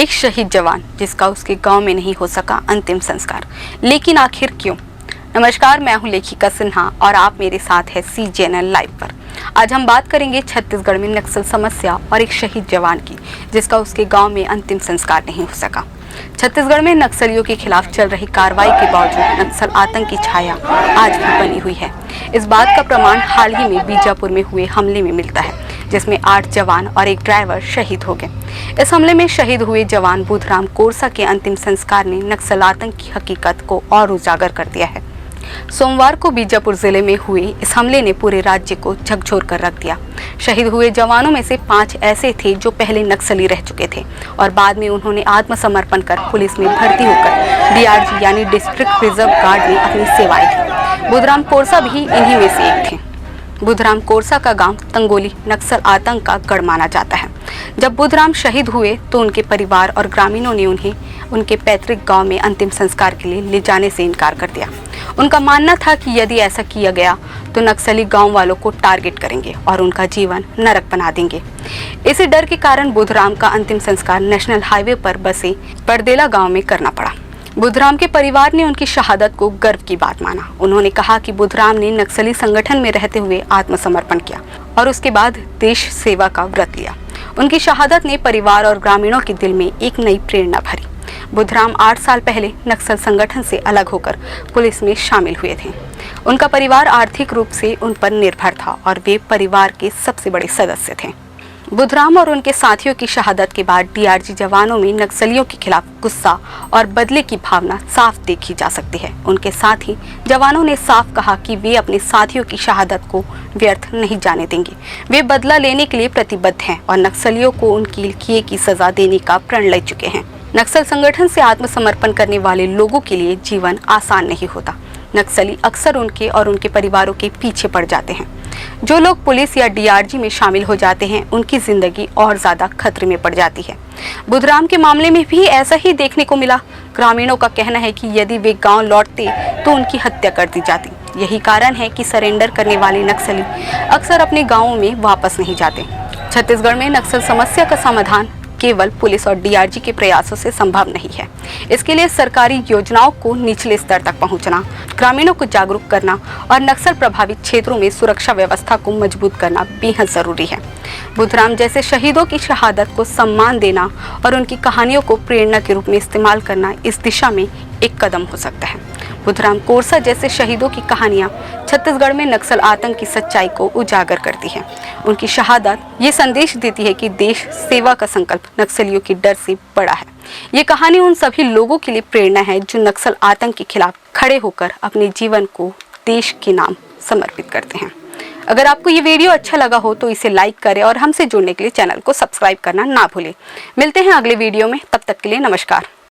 एक शहीद जवान जिसका उसके गांव में नहीं हो सका अंतिम संस्कार, लेकिन आखिर क्यों? नमस्कार, मैं हूं लेखिका सिन्हा और आप मेरे साथ हैं CJNL लाइव पर। आज हम बात करेंगे छत्तीसगढ़ में नक्सल समस्या और एक शहीद जवान की जिसका उसके गांव में अंतिम संस्कार नहीं हो सका। छत्तीसगढ़ में नक्सलियों के खिलाफ चल रही कार्रवाई के बावजूद नक्सल आतंक की छाया आज भी बनी हुई है। इस बात का प्रमाण हाल ही में बीजापुर में हुए हमले में मिलता है, जिसमें 8 जवान और एक ड्राइवर शहीद हो गए। इस हमले में शहीद हुए जवान बुधराम कोरसा के अंतिम संस्कार ने नक्सल आतंक की हकीकत को और उजागर कर दिया है। सोमवार को बीजापुर जिले में हुए इस हमले ने पूरे राज्य को झकझोर कर रख दिया। शहीद हुए जवानों में से 5 ऐसे थे जो पहले नक्सली रह चुके थे और बाद में उन्होंने आत्मसमर्पण कर पुलिस में भर्ती होकर DRG यानी डिस्ट्रिक्ट रिजर्व गार्ड में अपनी सेवाएं दी। बुधराम कोरसा भी इन्हीं में से एक थे। बुधराम कोरसा का गांव तंगोली नक्सल आतंक का गढ़ माना जाता है। जब बुधराम शहीद हुए तो उनके परिवार और ग्रामीणों ने उन्हें उनके पैतृक गांव में अंतिम संस्कार के लिए ले जाने से इनकार कर दिया। उनका मानना था कि यदि ऐसा किया गया तो नक्सली गांव वालों को टारगेट करेंगे और उनका जीवन नरक बना देंगे। इसी डर के कारण बुधराम का अंतिम संस्कार नेशनल हाईवे पर बसे परदेला गांव में करना पड़ा। बुधराम के परिवार ने उनकी शहादत को गर्व की बात माना। उन्होंने कहा कि बुधराम ने नक्सली संगठन में रहते हुए आत्मसमर्पण किया और उसके बाद देश सेवा का व्रत लिया। उनकी शहादत ने परिवार और ग्रामीणों के दिल में एक नई प्रेरणा भरी। बुधराम 8 साल पहले नक्सल संगठन से अलग होकर पुलिस में शामिल हुए थे। उनका परिवार आर्थिक रूप से उन पर निर्भर था और वे परिवार के सबसे बड़े सदस्य थे। बुधराम और उनके साथियों की शहादत के बाद DRG जवानों में नक्सलियों के खिलाफ गुस्सा और बदले की भावना साफ देखी जा सकती है। उनके साथ ही जवानों ने साफ कहा कि वे अपने साथियों की शहादत को व्यर्थ नहीं जाने देंगे। वे बदला लेने के लिए प्रतिबद्ध हैं और नक्सलियों को उनकी किए की सजा देने का प्रण ले चुके हैं। नक्सल संगठन से आत्मसमर्पण करने वाले लोगों के लिए जीवन आसान नहीं होता। नक्सली अक्सर उनके और उनके परिवारों के पीछे पड़ जाते हैं। जो लोग पुलिस या DRG में शामिल हो जाते हैं उनकी जिंदगी और ज्यादा खतरे में पड़ जाती है। बुधराम के मामले में भी ऐसा ही देखने को मिला। ग्रामीणों का कहना है कि यदि वे गांव लौटते तो उनकी हत्या कर दी जाती। यही कारण है कि सरेंडर करने वाले नक्सली अक्सर अपने गाँवों में वापस नहीं जाते। छत्तीसगढ़ में नक्सल समस्या का समाधान केवल पुलिस और DRG के प्रयासों से संभव नहीं है। इसके लिए सरकारी योजनाओं को निचले स्तर तक पहुंचना, ग्रामीणों को जागरूक करना और नक्सल प्रभावित क्षेत्रों में सुरक्षा व्यवस्था को मजबूत करना बेहद जरूरी है। बुधराम जैसे शहीदों की शहादत को सम्मान देना और उनकी कहानियों को प्रेरणा के रूप में इस्तेमाल करना इस दिशा में एक कदम हो सकता है। बुधराम कोरसा जैसे शहीदों की कहानियां छत्तीसगढ़ में नक्सल आतंक की सच्चाई को उजागर करती है। उनकी शहादत ये संदेश देती है कि देश सेवा का संकल्प नक्सलियों के डर से बड़ा है। ये कहानी उन सभी लोगों के लिए प्रेरणा है जो नक्सल आतंक के खिलाफ खड़े होकर अपने जीवन को देश के नाम समर्पित करते हैं। अगर आपको ये वीडियो अच्छा लगा हो तो इसे लाइक करें और हमसे जुड़ने के लिए चैनल को सब्सक्राइब करना ना भूलें। मिलते हैं अगले वीडियो में, तब तक के लिए नमस्कार।